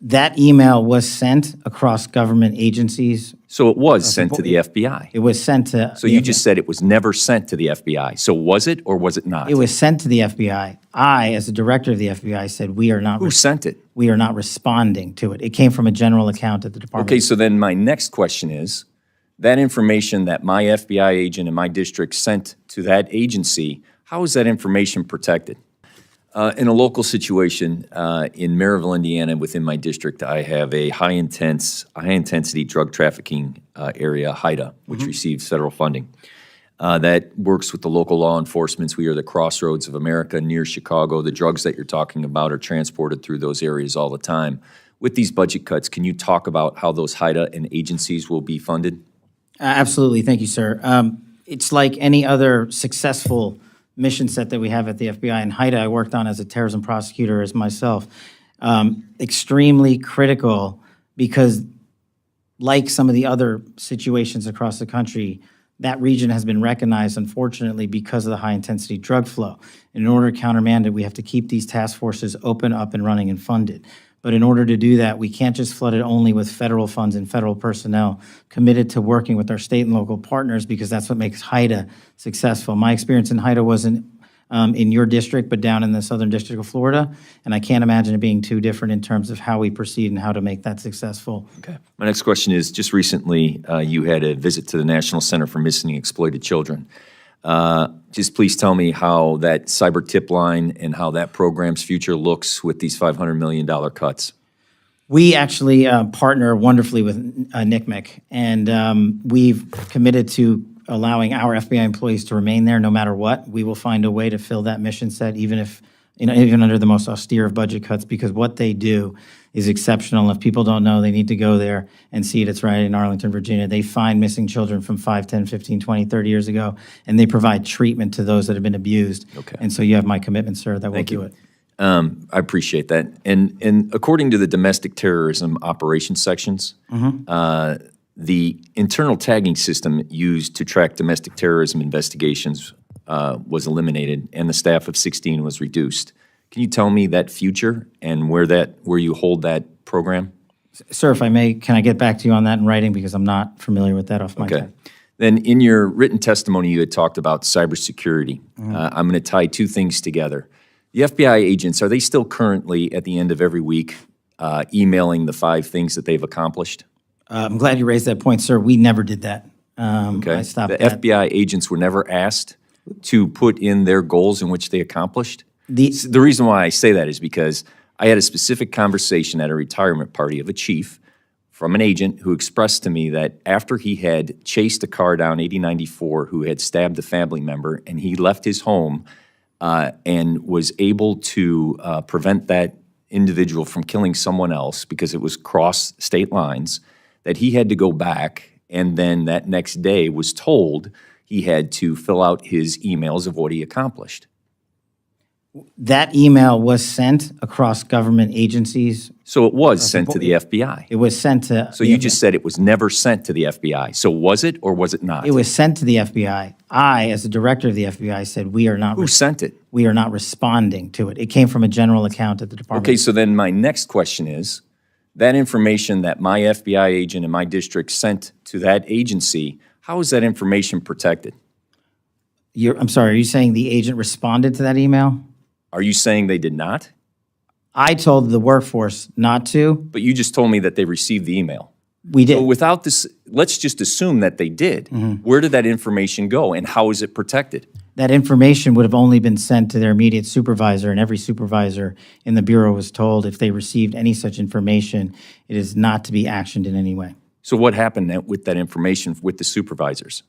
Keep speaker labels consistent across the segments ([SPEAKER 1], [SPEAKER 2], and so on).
[SPEAKER 1] That email was sent across government agencies.
[SPEAKER 2] So it was sent to the FBI.
[SPEAKER 1] It was sent to.
[SPEAKER 2] So you just said it was never sent to the FBI. So was it or was it not?
[SPEAKER 1] It was sent to the FBI. I, as the director of the FBI, said we are not.
[SPEAKER 2] Who sent it?
[SPEAKER 1] We are not responding to it. It came from a general account at the department.
[SPEAKER 2] Okay, so then my next question is, that information that my FBI agent in my district sent to that agency, how is that information protected? In a local situation in Maryville, Indiana, within my district, I have a high-intensity drug trafficking area, HIDA, which receives federal funding. That works with the local law enforcement. We are the crossroads of America near Chicago. The drugs that you're talking about are transported through those areas all the time. With these budget cuts, can you talk about how those HIDA and agencies will be funded?
[SPEAKER 1] Absolutely. Thank you, sir. It's like any other successful mission set that we have at the FBI. And HIDA, I worked on as a terrorism prosecutor as myself. Extremely critical because, like some of the other situations across the country, that region has been recognized, unfortunately, because of the high-intensity drug flow. In order to countermand it, we have to keep these task forces open, up and running, and funded. But in order to do that, we can't just flood it only with federal funds and federal personnel committed to working with our state and local partners, because that's what makes HIDA successful. My experience in HIDA wasn't in your district, but down in the Southern District of Florida, and I can't imagine it being too different in terms of how we proceed and how to make that successful.
[SPEAKER 2] Okay. My next question is, just recently you had a visit to the National Center for Missing and Exploited Children. Just please tell me how that cyber tip line and how that program's future looks with these $500 million cuts.
[SPEAKER 1] We actually partner wonderfully with NCMEC, and we've committed to allowing our FBI employees to remain there no matter what. We will find a way to fill that mission set, even if, even under the most austere of budget cuts, because what they do is exceptional. If people don't know, they need to go there and see it. It's right in Arlington, Virginia. They find missing children from 5, 10, 15, 20, 30 years ago, and they provide treatment to those that have been abused.
[SPEAKER 2] Okay.
[SPEAKER 1] And so you have my commitment, sir, that we'll do it.
[SPEAKER 2] I appreciate that. And according to the domestic terrorism operations sections, the internal tagging system used to track domestic terrorism investigations was eliminated, and the staff of 16 was reduced. Can you tell me that future and where you hold that program?
[SPEAKER 1] Sir, if I may, can I get back to you on that in writing, because I'm not familiar with that off my head.
[SPEAKER 2] Then in your written testimony, you had talked about cybersecurity. I'm going to tie two things together. The FBI agents, are they still currently at the end of every week emailing the 5 things that they've accomplished?
[SPEAKER 1] I'm glad you raised that point, sir. We never did that. I stopped
[SPEAKER 2] the
[SPEAKER 1] that.
[SPEAKER 2] FBI agents were never asked to put in their goals in which they accomplished? The reason why I say that is because I had a specific conversation at a retirement party of a chief from an agent who expressed to me that after he had chased a car down 8094 who had stabbed a family member, and he left his home and was able to prevent that individual from killing someone else because it was cross state lines, that he had to go back, and then that next day was told he had to fill out his emails of what he accomplished.
[SPEAKER 1] That email was sent across government agencies.
[SPEAKER 2] So it was sent to the FBI.
[SPEAKER 1] It was sent to.
[SPEAKER 2] So you just said it was never sent to the FBI. So was it or was it not?
[SPEAKER 1] It was sent to the FBI. I, as the director of the FBI, said we are not.
[SPEAKER 2] Who sent it?
[SPEAKER 1] We are not responding to it. It came from a general account at the department.
[SPEAKER 2] Okay, so then my next question is, that information that my FBI agent in my district sent to that agency, how is that information protected?
[SPEAKER 1] I'm sorry, are you saying the agent responded to that email?
[SPEAKER 2] Are you saying they did not?
[SPEAKER 1] I told the workforce not to.
[SPEAKER 2] But you just told me that they received the email.
[SPEAKER 1] We did.
[SPEAKER 2] So without this, let's just assume that they did. Where did that information go, and how is it protected?
[SPEAKER 1] That information would have only been sent to their immediate supervisor, and every supervisor in the Bureau was told if they received any such information, it is not to be actioned in any way.
[SPEAKER 2] So what happened with that information with the supervisors?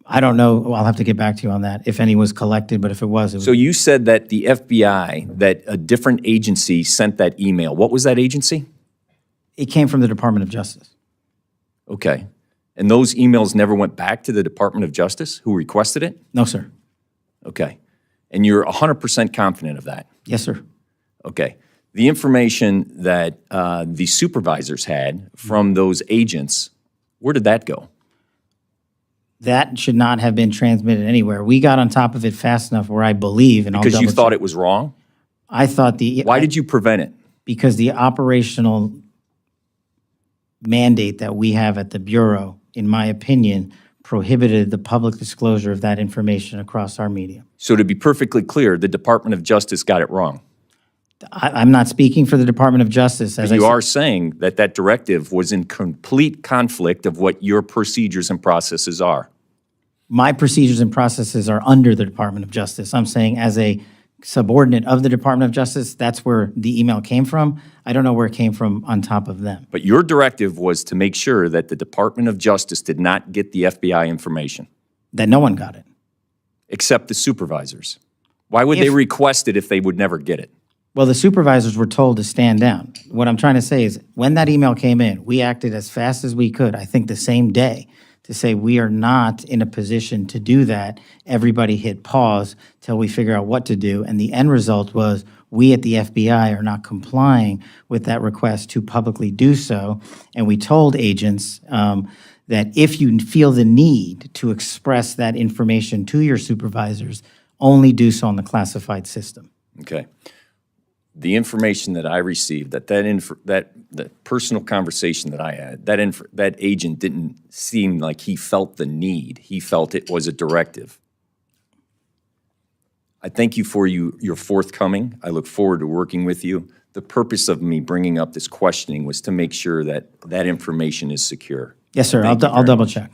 [SPEAKER 1] I don't know. I'll have to get back to you on that, if any was collected, but if it was,
[SPEAKER 2] So you said that the FBI, that a different agency sent that email. What was that agency?
[SPEAKER 1] It came from the Department of Justice.
[SPEAKER 2] Okay. And those emails never went back to the Department of Justice, who requested it?
[SPEAKER 1] No, sir.
[SPEAKER 2] Okay. And you're 100% confident of that?
[SPEAKER 1] Yes, sir.
[SPEAKER 2] Okay. The information that the supervisors had from those agents, where did that go?
[SPEAKER 1] That should not have been transmitted anywhere. We got on top of it fast enough where I believe, and
[SPEAKER 2] Because you thought it was wrong?
[SPEAKER 1] I thought
[SPEAKER 2] Why did you prevent it?
[SPEAKER 1] because the operational mandate that we have at the Bureau, in my opinion, prohibited the public disclosure of that information across our media.
[SPEAKER 2] So to be perfectly clear, the Department of Justice got it wrong.
[SPEAKER 1] I'm not speaking for the Department of Justice. As
[SPEAKER 2] You are saying that that directive was in complete conflict of what your procedures and processes are.
[SPEAKER 1] My procedures and processes are under the Department of Justice. I'm saying as a subordinate of the Department of Justice, that's where the email came from. I don't know where it came from on top of them.
[SPEAKER 2] But your directive was to make sure that the Department of Justice did not get the FBI information.
[SPEAKER 1] That no one got it.
[SPEAKER 2] Except the supervisors. Why would they request it if they would never get it?
[SPEAKER 1] Well, the supervisors were told to stand down. What I'm trying to say is when that email came in, we acted as fast as we could, I think the same day, to say we are not in a position to do that. Everybody hit pause till we figure out what to do. And the end result was we at the FBI are not complying with that request to publicly do so. And we told agents that if you feel the need to express that information to your supervisors, only do so on the classified system.
[SPEAKER 2] Okay. The information that I received, that personal conversation that I had, that agent didn't seem like he felt the need. He felt it was a directive. I thank you for your forthcoming. I look forward to working with you. The purpose of me bringing up this questioning was to make sure that that information is secure.
[SPEAKER 1] Yes, sir. I'll double check.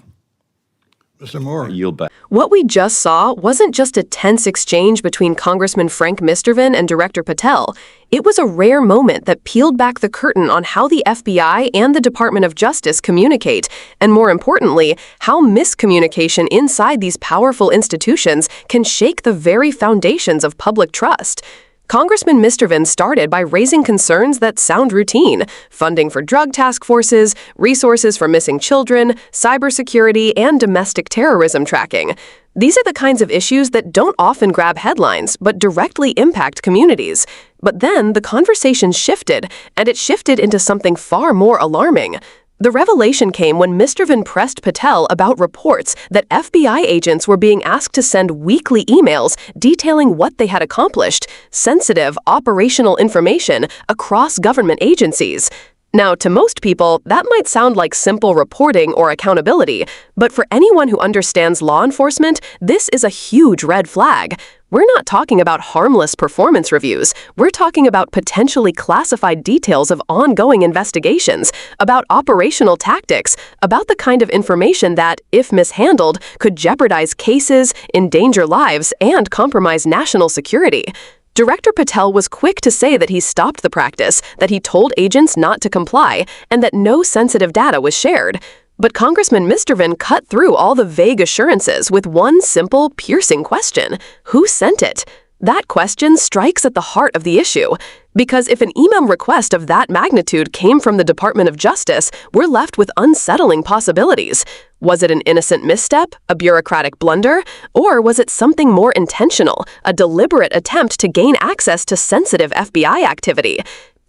[SPEAKER 3] Mr. Moore.
[SPEAKER 2] I yield back.
[SPEAKER 4] What we just saw wasn't just a tense exchange between Congressman Frank Mrvan and Director Patel. It was a rare moment that peeled back the curtain on how the FBI and the Department of Justice communicate, and more importantly, how miscommunication inside these powerful institutions can shake the very foundations of public trust. Congressman Mrvan started by raising concerns that sound routine: funding for drug task forces, resources for missing children, cybersecurity, and domestic terrorism tracking. These are the kinds of issues that don't often grab headlines, but directly impact communities. But then the conversation shifted, and it shifted into something far more alarming. The revelation came when Mrvan pressed Patel about reports that FBI agents were being asked to send weekly emails detailing what they had accomplished, sensitive operational information across government agencies. Now, to most people, that might sound like simple reporting or accountability, but for anyone who understands law enforcement, this is a huge red flag. We're not talking about harmless performance reviews. We're talking about potentially classified details of ongoing investigations, about operational tactics, about the kind of information that, if mishandled, could jeopardize cases, endanger lives, and compromise national security. Director Patel was quick to say that he stopped the practice, that he told agents not to comply, and that no sensitive data was shared. But Congressman Mrvan cut through all the vague assurances with one simple, piercing question: who sent it? That question strikes at the heart of the issue. Because if an email request of that magnitude came from the Department of Justice, we're left with unsettling possibilities. Was it an innocent misstep, a bureaucratic blunder, or was it something more intentional, a deliberate attempt to gain access to sensitive FBI activity?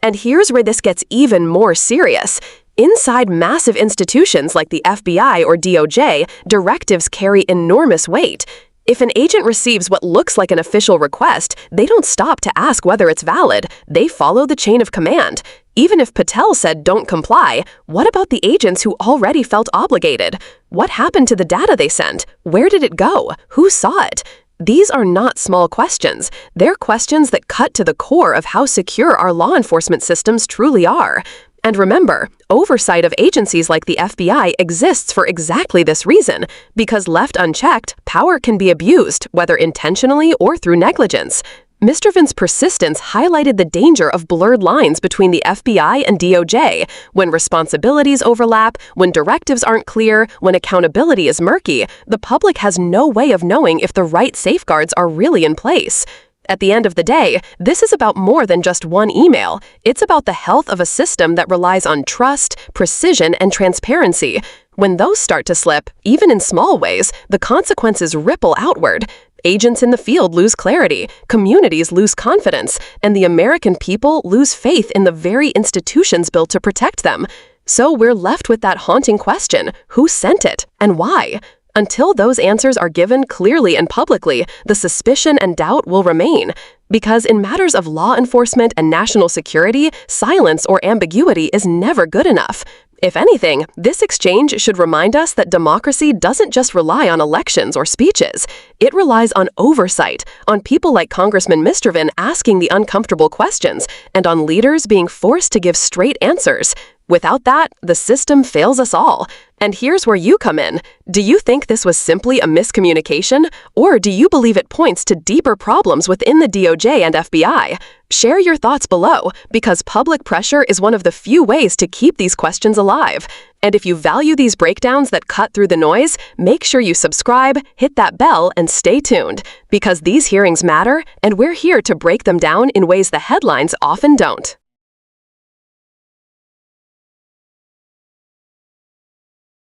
[SPEAKER 4] And here's where this gets even more serious. Inside massive institutions like the FBI or DOJ, directives carry enormous weight. If an agent receives what looks like an official request, they don't stop to ask whether it's valid. They follow the chain of command. Even if Patel said don't comply, what about the agents who already felt obligated? What happened to the data they sent? Where did it go? Who saw it? These are not small questions. They're questions that cut to the core of how secure our law enforcement systems truly are. And remember, oversight of agencies like the FBI exists for exactly this reason, because left unchecked, power can be abused, whether intentionally or through negligence. Mrvan's persistence highlighted the danger of blurred lines between the FBI and DOJ. When responsibilities overlap, when directives aren't clear, when accountability is murky, the public has no way of knowing if the right safeguards are really in place. At the end of the day, this is about more than just one email. It's about the health of a system that relies on trust, precision, and transparency. When those start to slip, even in small ways, the consequences ripple outward. Agents in the field lose clarity, communities lose confidence, and the American people lose faith in the very institutions built to protect them. So we're left with that haunting question: who sent it, and why? Until those answers are given clearly and publicly, the suspicion and doubt will remain. Because in matters of law enforcement and national security, silence or ambiguity is never good enough. If anything, this exchange should remind us that democracy doesn't just rely on elections or speeches. It relies on oversight, on people like Congressman Mrvan asking the uncomfortable questions, and on leaders being forced to give straight answers. Without that, the system fails us all. And here's where you come in. Do you think this was simply a miscommunication, or do you believe it points to deeper problems within the DOJ and FBI? Share your thoughts below, because public pressure is one of the few ways to keep these questions alive. And if you value these breakdowns that cut through the noise, make sure you subscribe, hit that bell, and stay tuned, because these hearings matter, and we're here to break them down in ways the headlines often don't.